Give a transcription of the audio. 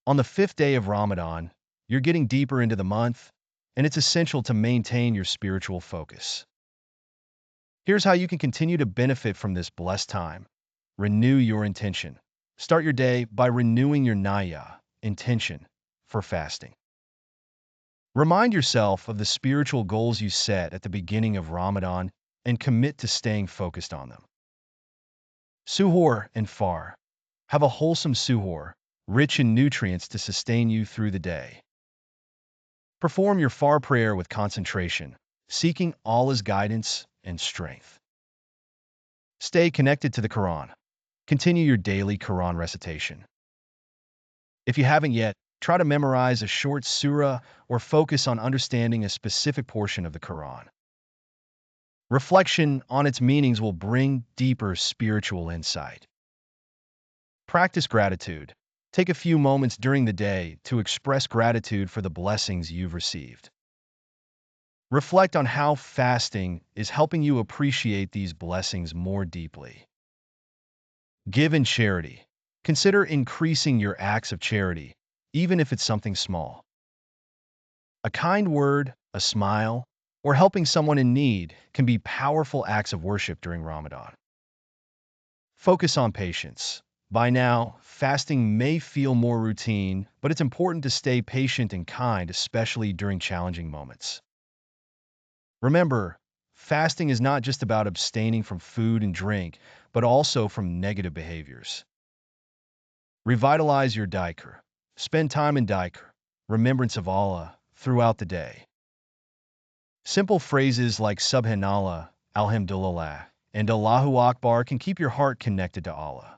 On the fifth day of Ramadan, you're getting deeper into the month, and it's essential to maintain your spiritual focus. Here's how you can continue to benefit from this blessed time. Renew your intention. Start your day by renewing your intention, for fasting. Remind yourself of the spiritual goals you set at the beginning of Ramadan and commit to staying focused on them. Suhoor and iftar. Have a wholesome suhoor, rich in nutrients to sustain you through the day. Perform your iftar prayer with concentration, seeking Allah's guidance and strength. Stay connected to the Quran. Continue your daily Quran recitation. If you haven't yet, try to memorize a short surah or focus on understanding a specific portion of the Quran. Reflection on its meanings will bring deeper spiritual insight. Practice gratitude. Take a few moments during the day to express gratitude for the blessings you've received. Reflect on how fasting is helping you appreciate these blessings more deeply. Give in charity. Consider increasing your acts of charity, even if it's something small. A kind word, a smile, or helping someone in need can be powerful acts of worship during Ramadan. Focus on patience. By now, fasting may feel more routine, but it's important to stay patient and kind, especially during challenging moments. Remember, fasting is not just about abstaining from food and drink, but also from negative behaviors. Revitalize your dhikr. Spend time in dhikr, remembrance of Allah, throughout the day. Simple phrases like Subhanallah, Alhamdulillah, and Allahu Akbar can keep your heart connected to Allah.